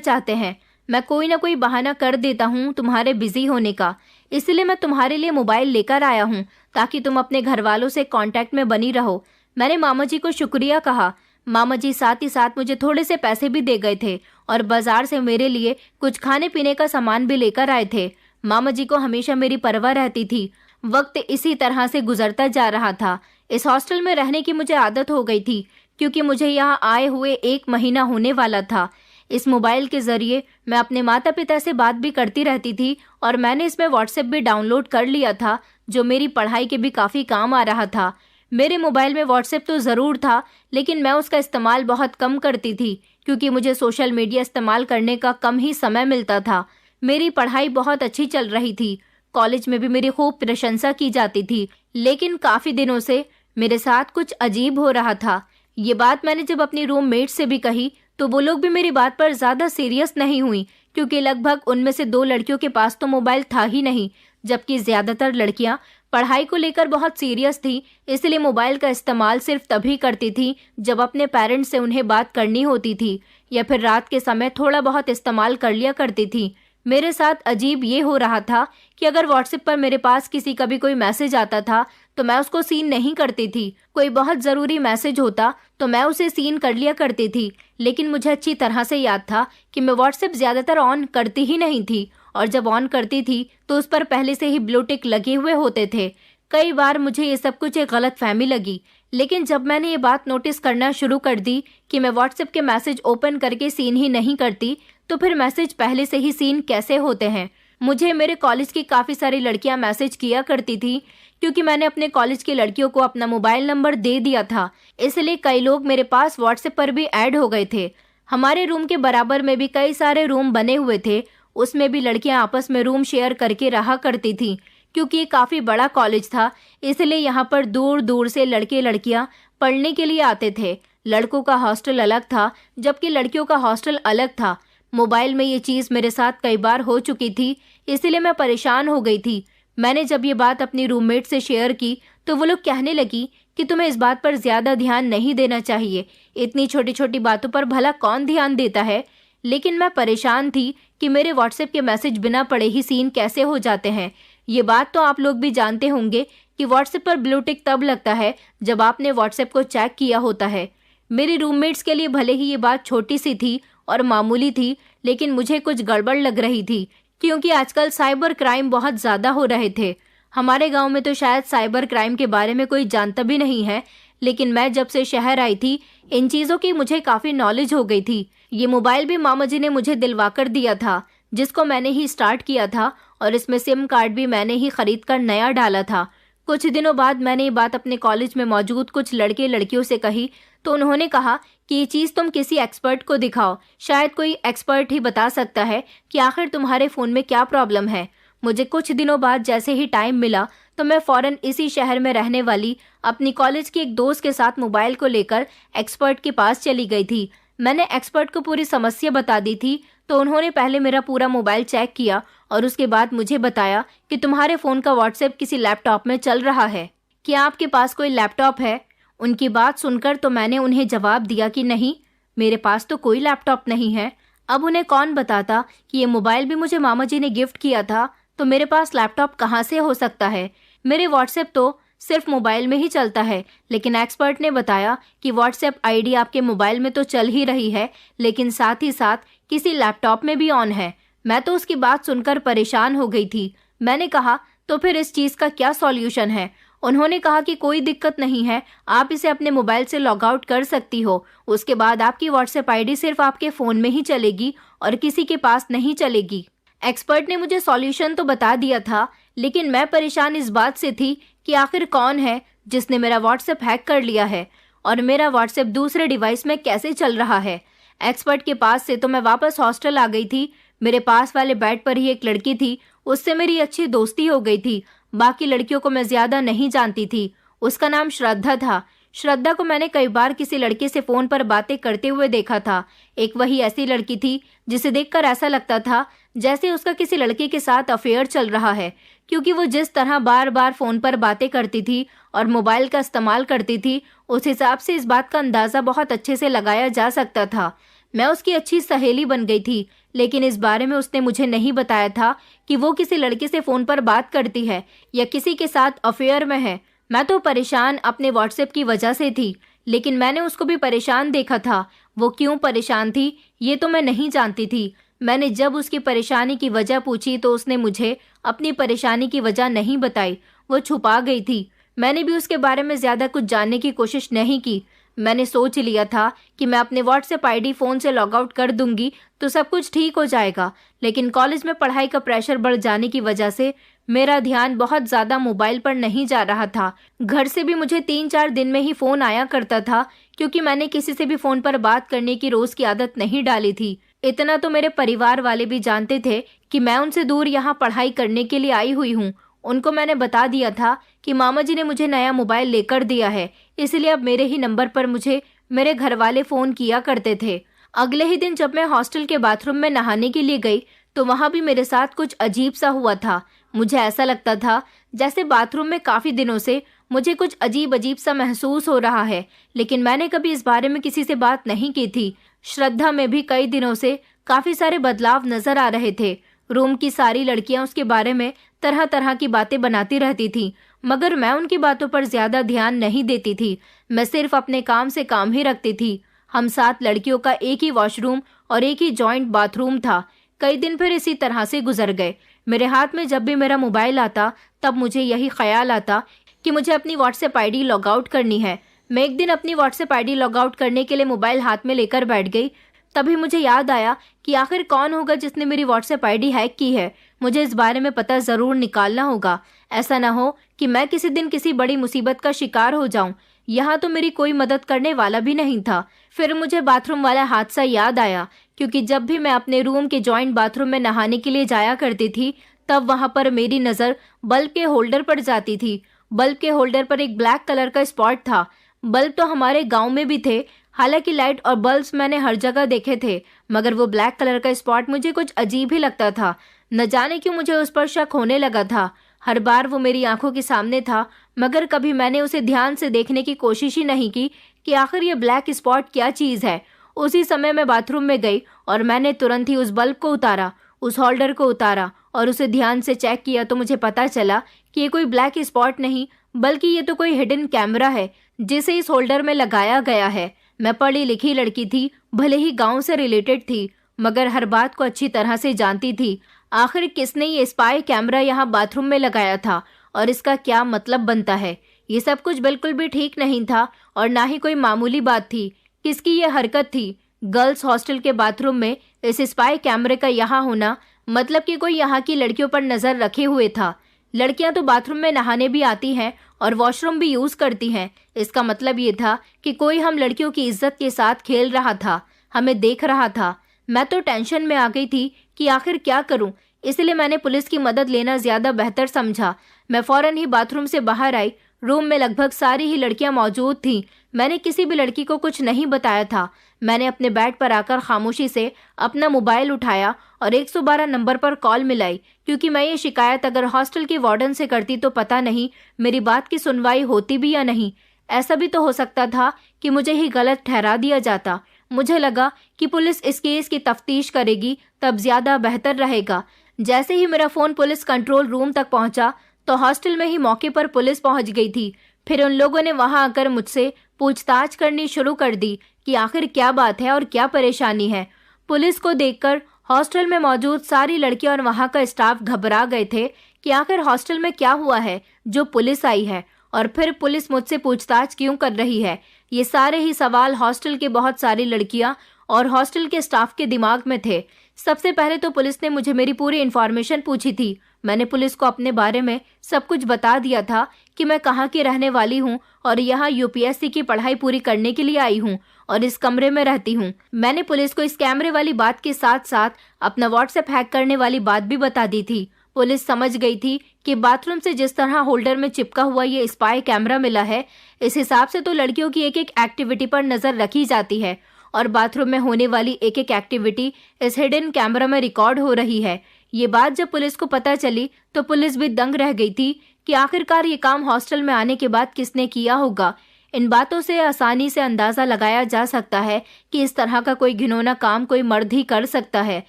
चाहते हैं। मैं कोई ना कोई बहाना कर देता हूँ तुम्हारे बिजी होने का, इसलिए मैं तुम्हारे लिए मोबाइल लेकर आया हूँ ताकि तुम अपने घर वालों से कांटेक्ट में बनी रहो। मैंने मामा जी को शुक्रिया कहा। मामा जी साथ ही साथ मुझे थोड़े से पैसे भी दे गए थे और बाजार से मेरे लिए कुछ खाने पीने का सामान भी लेकर आए थे। मामा जी को हमेशा मेरी परवाह रहती थी। वक्त इसी तरह से गुजरता जा रहा था। इस हॉस्टल में रहने की मुझे आदत हो गई थी क्योंकि मुझे यहाँ आए हुए 1 महीना होने वाला था। इस मोबाइल के जरिए मैं अपने माता पिता से बात भी करती रहती थी और मैंने इसमें व्हाट्सएप भी डाउनलोड कर लिया था, जो मेरी पढ़ाई के भी काफ़ी काम आ रहा था। मेरे मोबाइल में व्हाट्सएप तो ज़रूर था, लेकिन मैं उसका इस्तेमाल बहुत कम करती थी क्योंकि मुझे सोशल मीडिया इस्तेमाल करने का कम ही समय मिलता था। मेरी पढ़ाई बहुत अच्छी चल रही थी। कॉलेज में भी मेरी खूब प्रशंसा की जाती थी, लेकिन काफ़ी दिनों से मेरे साथ कुछ अजीब हो रहा था। ये बात मैंने जब अपनी रूममेट से भी कही तो वो लोग भी मेरी बात पर ज़्यादा सीरियस नहीं हुई क्योंकि लगभग उनमें से 2 लड़कियों के पास तो मोबाइल था ही नहीं, जबकि ज़्यादातर लड़कियां पढ़ाई को लेकर बहुत सीरियस थी, इसलिए मोबाइल का इस्तेमाल सिर्फ तभी करती थी जब अपने पेरेंट्स से उन्हें बात करनी होती थी या फिर रात के समय थोड़ा बहुत इस्तेमाल कर लिया करती थी। मेरे साथ अजीब ये हो रहा था कि अगर व्हाट्सएप पर मेरे पास किसी का भी कोई मैसेज आता था तो मैं उसको सीन नहीं करती थी। कोई बहुत ज़रूरी मैसेज होता तो मैं उसे सीन कर लिया करती थी, लेकिन मुझे अच्छी तरह से याद था कि मैं व्हाट्सएप ज़्यादातर ऑन करती ही नहीं थी और जब ऑन करती थी तो उस पर पहले से ही ब्लू टिक लगे हुए होते थे। कई बार मुझे ये सब कुछ एक गलत फहमी लगी, लेकिन जब मैंने ये बात नोटिस करना शुरू कर दी कि मैं व्हाट्सएप के मैसेज ओपन करके सीन ही नहीं करती तो फिर मैसेज पहले से ही सीन कैसे होते हैं। मुझे मेरे कॉलेज की काफ़ी सारी लड़कियां मैसेज किया करती थी क्योंकि मैंने अपने कॉलेज की लड़कियों को अपना मोबाइल नंबर दे दिया था, इसलिए कई लोग मेरे पास व्हाट्सएप पर भी ऐड हो गए थे। हमारे रूम के बराबर में भी कई सारे रूम बने हुए थे, उसमें भी लड़कियां आपस में रूम शेयर करके रहा करती थी। क्योंकि ये काफ़ी बड़ा कॉलेज था, इसलिए यहाँ पर दूर दूर से लड़के लड़कियाँ पढ़ने के लिए आते थे। लड़कों का हॉस्टल अलग था जबकि लड़कियों का हॉस्टल अलग था। मोबाइल में ये चीज़ मेरे साथ कई बार हो चुकी थी, इसलिए मैं परेशान हो गई थी। मैंने जब ये बात अपनी रूममेट से शेयर की तो वो लोग कहने लगी कि तुम्हें इस बात पर ज़्यादा ध्यान नहीं देना चाहिए, इतनी छोटी छोटी बातों पर भला कौन ध्यान देता है। लेकिन मैं परेशान थी कि मेरे व्हाट्सएप के मैसेज बिना पढ़े ही सीन कैसे हो जाते हैं। ये बात तो आप लोग भी जानते होंगे कि व्हाट्सएप पर ब्लू टिक तब लगता है जब आपने व्हाट्सएप को चेक किया होता है। मेरी रूममेट्स के लिए भले ही ये बात छोटी सी थी और मामूली थी, लेकिन मुझे कुछ गड़बड़ लग रही थी क्योंकि आजकल साइबर क्राइम बहुत ज़्यादा हो रहे थे। हमारे गांव में तो शायद साइबर क्राइम के बारे में कोई जानता भी नहीं है, लेकिन मैं जब से शहर आई थी इन चीज़ों की मुझे काफ़ी नॉलेज हो गई थी। ये मोबाइल भी मामा जी ने मुझे दिलवा कर दिया था, जिसको मैंने ही स्टार्ट किया था और इसमें सिम कार्ड भी मैंने ही खरीद कर नया डाला था। कुछ दिनों बाद मैंने ये बात अपने कॉलेज में मौजूद कुछ लड़के लड़कियों से कही तो उन्होंने कहा कि ये चीज़ तुम किसी एक्सपर्ट को दिखाओ, शायद कोई एक्सपर्ट ही बता सकता है कि आखिर तुम्हारे फ़ोन में क्या प्रॉब्लम है। मुझे कुछ दिनों बाद जैसे ही टाइम मिला तो मैं फ़ौरन इसी शहर में रहने वाली अपनी कॉलेज की एक दोस्त के साथ मोबाइल को लेकर एक्सपर्ट के पास चली गई थी। मैंने एक्सपर्ट को पूरी समस्या बता दी थी तो उन्होंने पहले मेरा पूरा मोबाइल चेक किया और उसके बाद मुझे बताया कि तुम्हारे फ़ोन का व्हाट्सएप किसी लैपटॉप में चल रहा है, क्या आपके पास कोई लैपटॉप है। उनकी बात सुनकर तो मैंने उन्हें जवाब दिया कि नहीं, मेरे पास तो कोई लैपटॉप नहीं है। अब उन्हें कौन बताता कि ये मोबाइल भी मुझे मामा जी ने गिफ्ट किया था, तो मेरे पास लैपटॉप कहाँ से हो सकता है। मेरे व्हाट्सएप तो सिर्फ मोबाइल में ही चलता है, लेकिन एक्सपर्ट ने बताया कि व्हाट्सएप आईडी आपके मोबाइल में तो चल ही रही है, लेकिन साथ ही साथ किसी लैपटॉप में भी ऑन है। मैं तो उसकी बात सुनकर परेशान हो गई थी। मैंने कहा तो फिर इस चीज़ का क्या सॉल्यूशन है। उन्होंने कहा कि कोई दिक्कत नहीं है, आप इसे अपने मोबाइल से लॉग आउट कर सकती हो, उसके बाद आपकी व्हाट्सएप आईडी सिर्फ आपके फ़ोन में ही चलेगी और किसी के पास नहीं चलेगी। एक्सपर्ट ने मुझे सॉल्यूशन तो बता दिया था, लेकिन मैं परेशान इस बात से थी कि आखिर कौन है जिसने मेरा व्हाट्सएप हैक कर लिया है और मेरा व्हाट्सएप दूसरे डिवाइस में कैसे चल रहा है। एक्सपर्ट के पास से तो मैं वापस हॉस्टल आ गई थी। मेरे पास वाले बेड पर ही एक लड़की थी, उससे मेरी अच्छी दोस्ती हो गई थी। बाकी लड़कियों को मैं ज़्यादा नहीं जानती थी। उसका नाम श्रद्धा था। श्रद्धा को मैंने कई बार किसी लड़के से फ़ोन पर बातें करते हुए देखा था। एक वही ऐसी लड़की थी जिसे देखकर ऐसा लगता था जैसे उसका किसी लड़के के साथ अफेयर चल रहा है, क्योंकि वो जिस तरह बार बार फोन पर बातें करती थी और मोबाइल का इस्तेमाल करती थी, उस हिसाब से इस बात का अंदाजा बहुत अच्छे से लगाया जा सकता था। मैं उसकी अच्छी सहेली बन गई थी, लेकिन इस बारे में उसने मुझे नहीं बताया था कि वो किसी लड़के से फोन पर बात करती है या किसी के साथ अफेयर में है। मैं तो परेशान अपने व्हाट्सएप की वजह से थी, लेकिन मैंने उसको भी परेशान देखा था। वो क्यों परेशान थी ये तो मैं नहीं जानती थी। मैंने जब उसकी परेशानी की वजह पूछी तो उसने मुझे अपनी परेशानी की वजह नहीं बताई, वो छुपा गई थी। मैंने भी उसके बारे में ज्यादा कुछ जानने की कोशिश नहीं की। मैंने सोच लिया था कि मैं अपने व्हाट्सएप आईडी फोन से लॉग आउट कर दूंगी तो सब कुछ ठीक हो जाएगा, लेकिन कॉलेज में पढ़ाई का प्रेशर बढ़ जाने की वजह से मेरा ध्यान बहुत ज्यादा मोबाइल पर नहीं जा रहा था। घर से भी मुझे 3-4 दिन में ही फोन आया करता था, क्योंकि मैंने किसी से भी फोन पर बात करने की रोज की आदत नहीं डाली थी। इतना तो मेरे परिवार वाले भी जानते थे कि मैं उनसे दूर यहाँ पढ़ाई करने के लिए आई हुई हूँ। उनको मैंने बता दिया था कि मामा जी ने मुझे नया मोबाइल लेकर दिया है, इसलिए अब मेरे ही नंबर पर मुझे मेरे घर वाले फोन किया करते थे। अगले ही दिन जब मैं हॉस्टल के बाथरूम में नहाने के लिए गई तो वहां भी मेरे साथ कुछ अजीब सा हुआ था। मुझे ऐसा लगता था जैसे बाथरूम में काफी दिनों से मुझे कुछ अजीब अजीब सा महसूस हो रहा है, लेकिन मैंने कभी इस बारे में किसी से बात नहीं की थी। श्रद्धा में भी कई दिनों से काफी सारे बदलाव नजर आ रहे थे। रूम की सारी लड़कियां उसके बारे में तरह तरह की बातें बनाती रहती थी, मगर मैं उनकी बातों पर ज्यादा ध्यान नहीं देती थी। मैं सिर्फ अपने काम से काम ही रखती थी। हम 7 लड़कियों का एक ही वॉशरूम और एक ही जॉइंट बाथरूम था। कई दिन फिर इसी तरह से गुजर गए। मेरे हाथ में जब भी मेरा मोबाइल आता तब मुझे यही ख्याल आता कि मुझे अपनी व्हाट्सएप आईडी लॉग आउट करनी है। मैं एक दिन अपनी व्हाट्सएप आईडी लॉग आउट करने के लिए मोबाइल हाथ में लेकर बैठ गई। तभी मुझे याद आया कि आखिर कौन होगा जिसने मेरी व्हाट्सएप आईडी हैक की है। मुझे इस बारे में पता जरूर निकालना होगा। ऐसा ना हो कि मैं किसी दिन किसी बड़ी मुसीबत का शिकार हो जाऊं। यहाँ तो मेरी कोई मदद करने वाला भी नहीं था। फिर मुझे बाथरूम वाला हादसा याद आया, क्योंकि जब भी मैं अपने रूम के जॉइंट बाथरूम में नहाने के लिए जाया करती थी तब वहां पर मेरी नजर बल्ब के होल्डर पर जाती थी। बल्ब के होल्डर पर एक ब्लैक कलर का स्पॉट था। बल्ब तो हमारे गांव में भी थे, हालांकि लाइट और बल्ब्स मैंने हर जगह देखे थे, मगर वो ब्लैक कलर का स्पॉट मुझे कुछ अजीब ही लगता था। न जाने क्यों मुझे उस पर शक होने लगा था। हर बार वो मेरी आंखों के सामने था, मगर कभी मैंने उसे ध्यान से देखने की कोशिश ही नहीं की कि आखिर ये ब्लैक स्पॉट क्या चीज है। उसी समय मैं बाथरूम में गई और मैंने तुरंत ही उस बल्ब को उतारा, उस होल्डर को उतारा और उसे ध्यान से चेक किया तो मुझे पता चला कि ये कोई ब्लैक स्पॉट नहीं, बल्कि ये तो कोई हिडन कैमरा है जिसे इस होल्डर में लगाया गया है। मैं पढ़ी लिखी लड़की थी, भले ही गांव से रिलेटेड थी, मगर हर बात को अच्छी तरह से जानती थी। आखिर किसने ये स्पाई कैमरा यहाँ बाथरूम में लगाया था और इसका क्या मतलब बनता है। ये सब कुछ बिल्कुल भी ठीक नहीं था और ना ही कोई मामूली बात थी। किसकी ये हरकत थी? गर्ल्स हॉस्टल के बाथरूम में इस स्पाई कैमरे का यहाँ होना मतलब कि कोई यहाँ की लड़कियों पर नजर रखे हुए था। लड़कियां तो बाथरूम में नहाने भी आती हैं और वॉशरूम भी यूज करती हैं। इसका मतलब ये था कि कोई हम लड़कियों की इज्जत के साथ खेल रहा था, हमें देख रहा था। मैं तो टेंशन में आ गई थी कि आखिर क्या करूं, इसलिए मैंने पुलिस की मदद लेना ज्यादा बेहतर समझा। मैं फौरन ही बाथरूम से बाहर आई। रूम में लगभग सारी ही लड़कियां मौजूद थीं। मैंने किसी भी लड़की को कुछ नहीं बताया था। मैंने अपने बेड पर आकर खामोशी से अपना मोबाइल उठाया और 112 नंबर पर कॉल मिलाई, क्योंकि मैं ये शिकायत अगर हॉस्टल के वार्डन से करती तो पता नहीं मेरी बात की सुनवाई होती भी या नहीं। ऐसा भी तो हो सकता था कि मुझे ही गलत ठहरा दिया जाता। मुझे लगा कि पुलिस इस केस की तफ्तीश करेगी तब ज्यादा बेहतर रहेगा। जैसे ही मेरा फोन पुलिस कंट्रोल रूम तक पहुंचा तो हॉस्टल में ही मौके पर पुलिस पहुंच गई थी। फिर उन लोगों ने वहां आकर मुझसे पूछताछ करनी शुरू कर दी कि आखिर क्या बात है और क्या परेशानी है। पुलिस को देखकर हॉस्टल में मौजूद सारी लड़कियां और वहां का स्टाफ घबरा गए थे कि आखिर हॉस्टल में क्या हुआ है जो पुलिस आई है और फिर पुलिस मुझसे पूछताछ क्यों कर रही है। ये सारे ही सवाल हॉस्टल के बहुत सारी लड़कियां और हॉस्टल के स्टाफ के दिमाग में थे। सबसे पहले तो पुलिस ने मुझे मेरी पूरी इन्फॉर्मेशन पूछी थी। मैंने पुलिस को अपने बारे में सब कुछ बता दिया था कि मैं कहाँ की रहने वाली हूँ और यहाँ यूपीएससी की पढ़ाई पूरी करने के लिए आई हूँ और इस कमरे में रहती हूँ। मैंने पुलिस को इस कैमरे वाली बात के साथ साथ अपना व्हाट्सएप हैक करने वाली बात भी बता दी थी। पुलिस समझ गई थी कि बाथरूम से जिस तरह होल्डर में चिपका हुआ ये स्पाई कैमरा मिला है, इस हिसाब से तो लड़कियों की एक एक एक्टिविटी पर नजर रखी जाती है और बाथरूम में होने वाली एक एक एक्टिविटी इस हिडन कैमरा में रिकॉर्ड हो रही है। ये बात जब पुलिस को पता चली तो पुलिस भी दंग रह गई थी कि आखिरकार ये काम हॉस्टल में आने के बाद किसने किया होगा। इन बातों से आसानी से अंदाजा लगाया जा सकता है कि इस तरह का कोई घिनौना काम कोई मर्द ही कर सकता है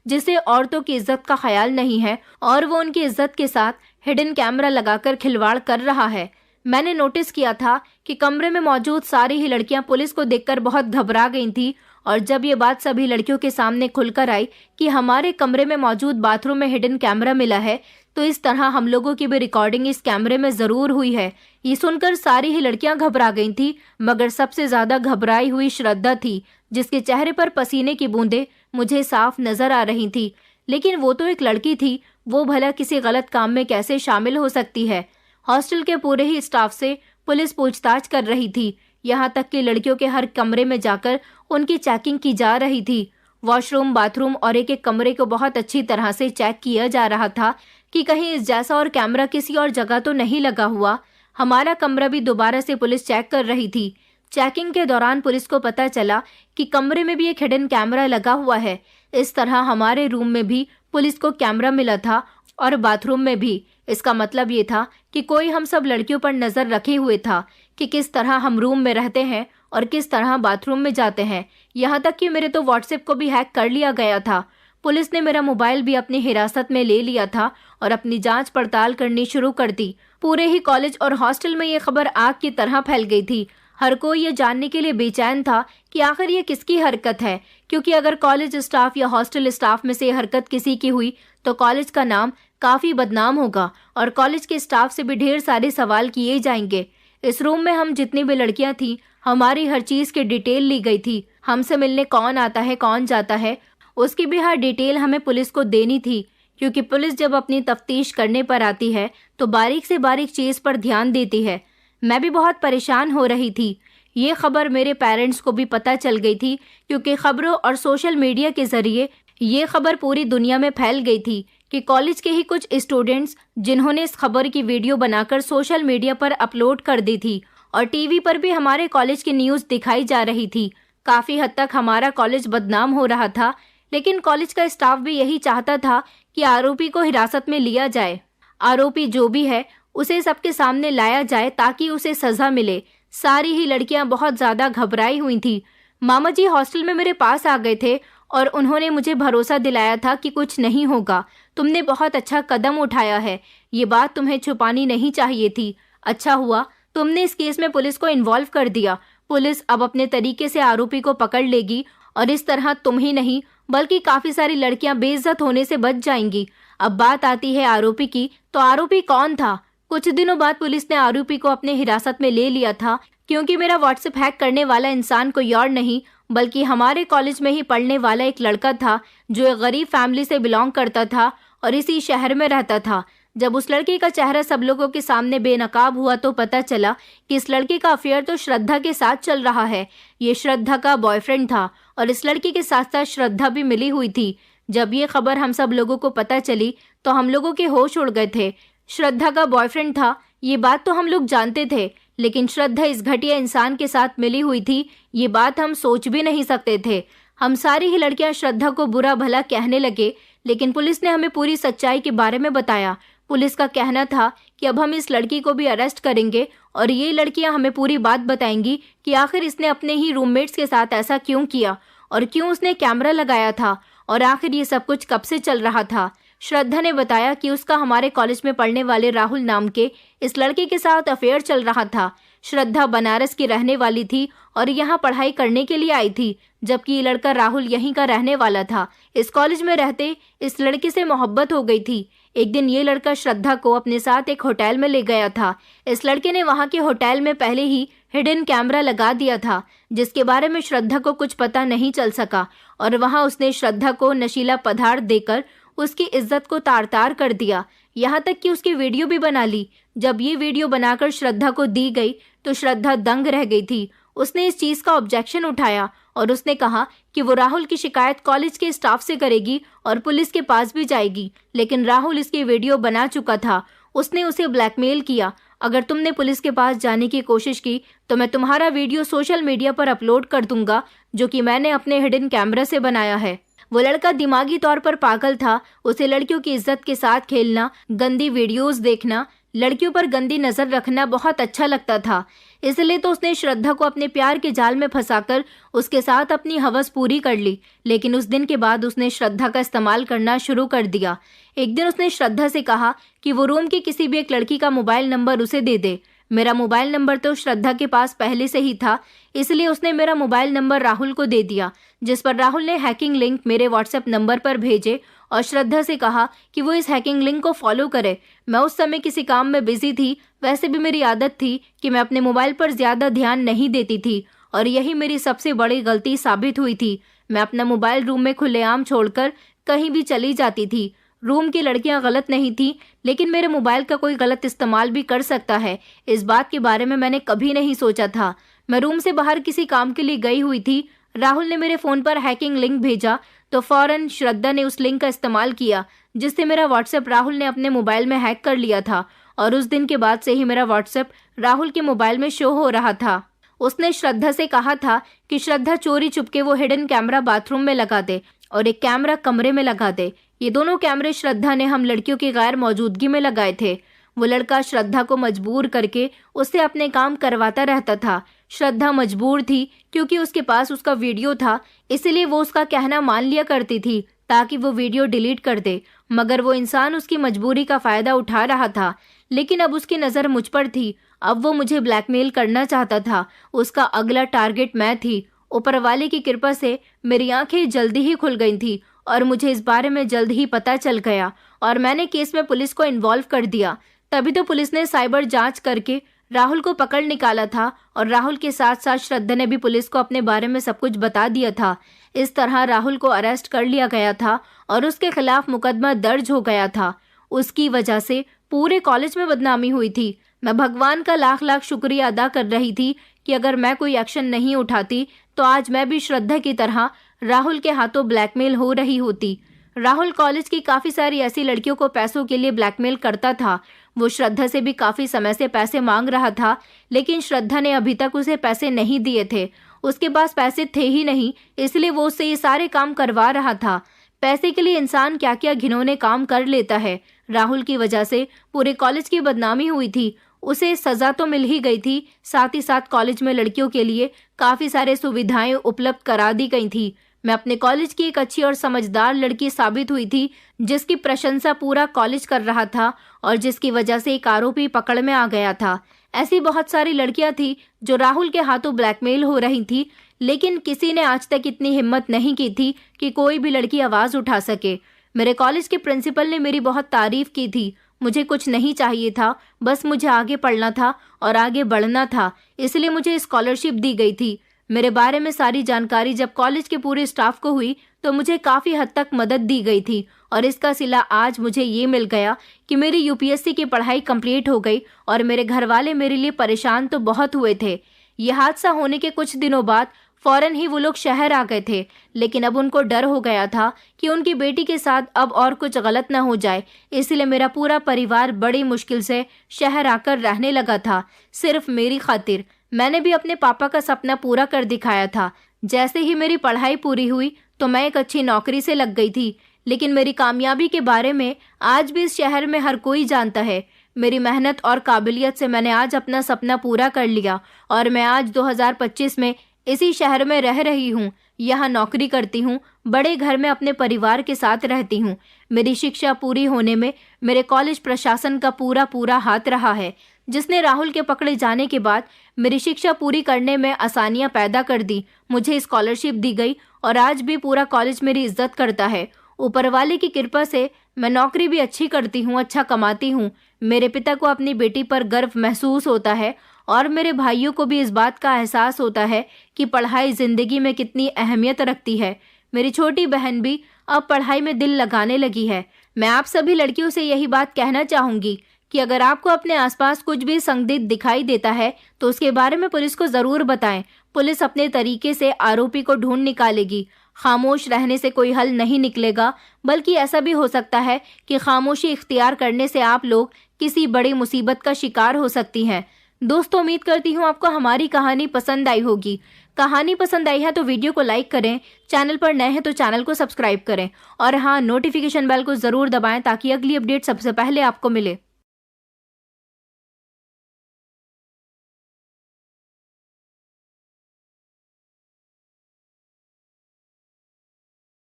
जिसे औरतों की इज्जत का ख्याल नहीं है और वो उनकी इज्जत के साथ हिडन कैमरा लगाकर खिलवाड़ कर रहा है। मैंने नोटिस किया था कि कमरे में मौजूद सारी ही लड़कियां पुलिस को देखकर बहुत घबरा गई थी और जब ये बात सभी लड़कियों के सामने खुलकर आई कि हमारे कमरे में मौजूद बाथरूम में हिडन कैमरा मिला है तो इस तरह हम लोगों की भी रिकॉर्डिंग इस कैमरे में जरूर हुई है। ये सुनकर सारी ही लड़कियां घबरा गई थी, मगर सबसे ज्यादा घबराई हुई श्रद्धा थी जिसके चेहरे पर पसीने की बूंदें मुझे साफ नजर आ रही थी। लेकिन वो तो एक लड़की थी, वो भला किसी गलत काम में कैसे शामिल हो सकती है। हॉस्टल के पूरे ही स्टाफ से पुलिस पूछताछ कर रही थी, यहाँ तक कि लड़कियों के हर कमरे में जाकर उनकी चेकिंग की जा रही थी। वॉशरूम, बाथरूम और एक एक कमरे को बहुत अच्छी तरह से चेक किया जा रहा था कि कहीं इस जैसा और कैमरा किसी और जगह तो नहीं लगा हुआ। हमारा कमरा भी दोबारा से पुलिस चेक कर रही थी। चेकिंग के दौरान पुलिस को पता चला कि कमरे में भी एक हिडन कैमरा लगा हुआ है। इस तरह हमारे रूम में भी पुलिस को कैमरा मिला था और बाथरूम में भी। इसका मतलब ये था कि कोई हम सब लड़कियों पर नजर रखे हुए था कि किस तरह हम रूम में रहते हैं और किस तरह बाथरूम में जाते हैं। यहाँ तक कि मेरे तो व्हाट्सएप को भी हैक कर लिया गया था। पुलिस ने मेरा मोबाइल भी अपनी हिरासत में ले लिया था और अपनी जांच पड़ताल करनी शुरू कर दी। पूरे ही कॉलेज और हॉस्टल में ये खबर आग की तरह फैल गई थी। हर कोई ये जानने के लिए बेचैन था कि आखिर ये किसकी हरकत है, क्योंकि अगर कॉलेज स्टाफ या हॉस्टल स्टाफ में से ये हरकत किसी की हुई तो कॉलेज का नाम काफी बदनाम होगा और कॉलेज के स्टाफ से भी ढेर सारे सवाल किए जाएंगे। इस रूम में हम जितनी भी लड़कियां थीं, हमारी हर चीज की डिटेल ली गई थी। हमसे मिलने कौन आता है, कौन जाता है, उसकी भी हर डिटेल हमें पुलिस को देनी थी, क्योंकि पुलिस जब अपनी तफ्तीश करने पर आती है तो बारीक से बारीक चीज पर ध्यान देती है। मैं भी बहुत परेशान हो रही थी। ये खबर मेरे पेरेंट्स को भी पता चल गई थी, क्योंकि खबरों और सोशल मीडिया के जरिए ये खबर पूरी दुनिया में फैल गई थी कि कॉलेज के ही कुछ स्टूडेंट्स जिन्होंने इस खबर की वीडियो बनाकर सोशल मीडिया पर अपलोड कर दी थी और टीवी पर भी हमारे कॉलेज की न्यूज़ दिखाई जा रही थी। काफ़ी हद तक हमारा कॉलेज बदनाम हो रहा था, लेकिन कॉलेज का स्टाफ भी यही चाहता था कि आरोपी को हिरासत में लिया जाए। आरोपी जो भी है उसे सबके सामने लाया जाए ताकि उसे सजा मिले। सारी ही लड़कियां बहुत ज़्यादा घबराई हुई थी। मामा जी हॉस्टल में मेरे पास आ गए थे और उन्होंने मुझे भरोसा दिलाया था कि कुछ नहीं होगा। तुमने बहुत अच्छा कदम उठाया है, ये बात तुम्हें छुपानी नहीं चाहिए थी। अच्छा हुआ तुमने इस केस में पुलिस को इन्वॉल्व कर दिया। पुलिस अब अपने तरीके से आरोपी को पकड़ लेगी और इस तरह तुम ही नहीं बल्कि काफ़ी सारी लड़कियां बेइज्जत होने से बच जाएंगी। अब बात आती है आरोपी की, तो आरोपी कौन था? कुछ दिनों बाद पुलिस ने आरोपी को अपने हिरासत में ले लिया था, क्योंकि मेरा व्हाट्सएप हैक करने वाला इंसान कोई और नहीं बल्कि हमारे कॉलेज में ही पढ़ने वाला एक लड़का था जो एक गरीब फैमिली से बिलोंग करता था और इसी शहर में रहता था। जब उस लड़के का चेहरा सब लोगों के सामने बेनकाब हुआ तो पता चला कि इस लड़के का अफेयर तो श्रद्धा के साथ चल रहा है। ये श्रद्धा का बॉयफ्रेंड था और इस लड़की के साथ साथ श्रद्धा भी मिली हुई थी। जब ये खबर हम सब लोगों को पता चली तो हम लोगों के होश उड़ गए थे। श्रद्धा का बॉयफ्रेंड था, ये बात तो हम लोग जानते थे, लेकिन श्रद्धा इस घटिया इंसान के साथ मिली हुई थी, ये बात हम सोच भी नहीं सकते थे। हम सारी ही लड़कियां श्रद्धा को बुरा भला कहने लगे, लेकिन पुलिस ने हमें पूरी सच्चाई के बारे में बताया। पुलिस का कहना था कि अब हम इस लड़की को भी अरेस्ट करेंगे और ये लड़कियां हमें पूरी बात बताएंगी कि आखिर इसने अपने ही रूममेट्स के साथ ऐसा क्यों किया और क्यों उसने कैमरा लगाया था और आखिर ये सब कुछ कब से चल रहा था। श्रद्धा ने बताया कि उसका हमारे कॉलेज में पढ़ने वाले राहुल नाम के इस लड़के के साथ अफेयर चल रहा था। श्रद्धा बनारस की रहने वाली थी और यहाँ पढ़ाई करने के लिए आई थी, जबकि ये लड़का राहुल यहीं का रहने वाला था। इस कॉलेज में रहते इस लड़के से मोहब्बत हो गई थी। एक दिन ये लड़का श्रद्धा को अपने साथ एक होटल में ले गया था। इस लड़के ने वहाँ के होटल में पहले ही हिडन कैमरा लगा दिया था, जिसके बारे में श्रद्धा को कुछ पता नहीं चल सका और वहाँ उसने श्रद्धा को नशीला पदार्थ देकर उसकी इज्जत को तार तार कर दिया। यहाँ तक कि उसकी वीडियो भी बना ली। जब ये वीडियो बनाकर श्रद्धा को दी गई तो श्रद्धा दंग रह गई थी। उसने इस चीज़ का ऑब्जेक्शन उठाया और उसने कहा कि वो राहुल की शिकायत कॉलेज के स्टाफ से करेगी और पुलिस के पास भी जाएगी, लेकिन राहुल इसकी वीडियो बना चुका था। उसने उसे ब्लैकमेल किया अगर तुमने पुलिस के पास जाने की कोशिश की तो मैं तुम्हारा वीडियो सोशल मीडिया पर अपलोड कर दूंगा, जो कि मैंने अपने हिडन कैमरा से बनाया है। वो लड़का दिमागी तौर पर पागल था। उसे लड़कियों की इज्जत के साथ खेलना, गंदी वीडियोस देखना, लड़कियों पर गंदी नजर रखना बहुत अच्छा लगता था। इसलिए तो उसने श्रद्धा को अपने प्यार के जाल में फंसाकर उसके साथ अपनी हवस पूरी कर ली। लेकिन उस दिन के बाद उसने श्रद्धा का इस्तेमाल करना शुरू कर दिया। एक दिन उसने श्रद्धा से कहा कि वो रूम की किसी भी एक लड़की का मोबाइल नंबर उसे दे दे। मेरा मोबाइल नंबर तो श्रद्धा के पास पहले से ही था, इसलिए उसने मेरा मोबाइल नंबर राहुल को दे दिया, जिस पर राहुल ने हैकिंग लिंक मेरे व्हाट्सएप नंबर पर भेजे और श्रद्धा से कहा कि वो इस हैकिंग लिंक को फॉलो करे। मैं उस समय किसी काम में बिजी थी। वैसे भी मेरी आदत थी कि मैं अपने मोबाइल पर ज्यादा ध्यान नहीं देती थी और यही मेरी सबसे बड़ी गलती साबित हुई थी। मैं अपना मोबाइल रूम में खुलेआम छोड़कर कहीं भी चली जाती थी। रूम की लड़कियां गलत नहीं थी, लेकिन मेरे मोबाइल का कोई गलत इस्तेमाल भी कर सकता है, इस बात के बारे में मैंने कभी नहीं सोचा था। मैं रूम से बाहर किसी काम के लिए गई हुई थी। राहुल ने मेरे फोन पर हैकिंग लिंक भेजा तो फौरन श्रद्धा ने उस लिंक का इस्तेमाल किया, जिससे मेरा व्हाट्सएप राहुल ने अपने मोबाइल में हैक कर लिया था और उस दिन के बाद से ही मेरा व्हाट्सएप राहुल के मोबाइल में शो हो रहा था। उसने श्रद्धा से कहा था कि श्रद्धा चोरी चुपके वो हिडन कैमरा बाथरूम में लगा दे और एक कैमरा कमरे में लगा दे। ये दोनों कैमरे श्रद्धा ने हम लड़कियों की गैर मौजूदगी में लगाए थे। वो लड़का श्रद्धा को मजबूर करके उससे अपने काम करवाता रहता था। श्रद्धा मजबूर थी क्योंकि उसके पास उसका वीडियो था, इसलिए वो उसका कहना मान लिया करती थी ताकि वो वीडियो डिलीट कर दे। मगर वो इंसान उसकी मजबूरी का फायदा उठा रहा था। लेकिन अब उसकी नज़र मुझ पर थी। अब वो मुझे ब्लैकमेल करना चाहता था। उसका अगला टारगेट मैं थी। ऊपर वाले की कृपा से मेरी आंखें जल्दी ही खुल गई थी और मुझे इस बारे में जल्द ही पता चल गया और मैंने केस में पुलिस को इन्वॉल्व कर दिया। तभी तो पुलिस ने साइबर जांच करके राहुल को पकड़ निकाला था और राहुल के साथ साथ श्रद्धा ने भी पुलिस को अपने बारे में सब कुछ बता दिया था। इस तरह राहुल को अरेस्ट कर लिया गया था और उसके खिलाफ मुकदमा दर्ज हो गया था। उसकी वजह से पूरे कॉलेज में बदनामी हुई थी। मैं भगवान का लाख लाख शुक्रिया अदा कर रही थी कि अगर मैं कोई एक्शन नहीं उठाती तो आज मैं भी श्रद्धा की तरह राहुल के हाथों ब्लैकमेल हो रही होती। राहुल कॉलेज की काफी सारी ऐसी लड़कियों को पैसों के लिए ब्लैकमेल करता था। वो श्रद्धा से भी काफी समय से पैसे मांग रहा था, लेकिन श्रद्धा ने अभी तक उसे पैसे नहीं दिए थे। उसके पास पैसे थे ही नहीं, इसलिए वो उससे ये सारे काम करवा रहा था। पैसे के लिए इंसान क्या क्या घिनौने काम कर लेता है। राहुल की वजह से पूरे कॉलेज की बदनामी हुई थी। उसे सजा तो मिल ही गई थी, साथ ही साथ कॉलेज में लड़कियों के लिए काफी सारे सुविधाएं उपलब्ध करा दी गई थी। मैं अपने कॉलेज की एक अच्छी और समझदार लड़की साबित हुई थी, जिसकी प्रशंसा पूरा कॉलेज कर रहा था और जिसकी वजह से एक आरोपी पकड़ में आ गया था। ऐसी बहुत सारी लड़कियां थी जो राहुल के हाथों ब्लैकमेल हो रही थी, लेकिन किसी ने आज तक इतनी हिम्मत नहीं की थी कि कोई भी लड़की आवाज उठा सके। मेरे कॉलेज के प्रिंसिपल ने मेरी बहुत तारीफ की थी। मुझे कुछ नहीं चाहिए था, बस मुझे आगे पढ़ना था और आगे बढ़ना था, इसलिए मुझे स्कॉलरशिप दी गई थी। मेरे बारे में सारी जानकारी जब कॉलेज के पूरे स्टाफ को हुई तो मुझे काफ़ी हद तक मदद दी गई थी और इसका सिला आज मुझे ये मिल गया कि मेरी यूपीएससी की पढ़ाई कंप्लीट हो गई और मेरे घर वाले मेरे लिए परेशान तो बहुत हुए थे। यह हादसा होने के कुछ दिनों बाद फौरन ही वो लोग शहर आ गए थे, लेकिन अब उनको डर हो गया था कि उनकी बेटी के साथ अब और कुछ गलत न हो जाए, इसलिए मेरा पूरा परिवार बड़ी मुश्किल से शहर आकर रहने लगा था, सिर्फ मेरी खातिर। मैंने भी अपने पापा का सपना पूरा कर दिखाया था। जैसे ही मेरी पढ़ाई पूरी हुई तो मैं एक अच्छी नौकरी से लग गई थी, लेकिन मेरी कामयाबी के बारे में आज भी इस शहर में हर कोई जानता है। मेरी मेहनत और काबिलियत से मैंने आज अपना सपना पूरा कर लिया और मैं आज 2025 में इसी शहर में रह रही हूँ। यहाँ नौकरी करती हूँ, बड़े घर में अपने परिवार के साथ रहती हूँ। मेरी शिक्षा पूरी होने में मेरे कॉलेज प्रशासन का पूरा हाथ रहा है, जिसने राहुल के पकड़े जाने के बाद मेरी शिक्षा पूरी करने में आसानियां पैदा कर दी। मुझे स्कॉलरशिप दी गई और आज भी पूरा कॉलेज मेरी इज्जत करता है। ऊपर वाले की कृपा से मैं नौकरी भी अच्छी करती हूँ, अच्छा कमाती हूँ। मेरे पिता को अपनी बेटी पर गर्व महसूस होता है और मेरे भाइयों को भी इस बात का एहसास होता है कि पढ़ाई जिंदगी में कितनी अहमियत रखती है। मेरी छोटी बहन भी अब पढ़ाई में दिल लगाने लगी है। मैं आप सभी लड़कियों से यही बात कहना चाहूंगी कि अगर आपको अपने आसपास कुछ भी संदिग्ध दिखाई देता है तो उसके बारे में पुलिस को जरूर बताएं। पुलिस अपने तरीके से आरोपी को ढूंढ निकालेगी। खामोश रहने से कोई हल नहीं निकलेगा, बल्कि ऐसा भी हो सकता है कि खामोशी इख्तियार करने से आप लोग किसी बड़ी मुसीबत का शिकार हो सकती हैं। दोस्तों, उम्मीद करती हूँ आपको हमारी कहानी पसंद आई होगी। कहानी पसंद आई है तो वीडियो को लाइक करें, चैनल पर नए हैं तो चैनल को सब्सक्राइब करें और हाँ, नोटिफिकेशन बेल को ज़रूर दबाएं ताकि अगली अपडेट सबसे पहले आपको मिले।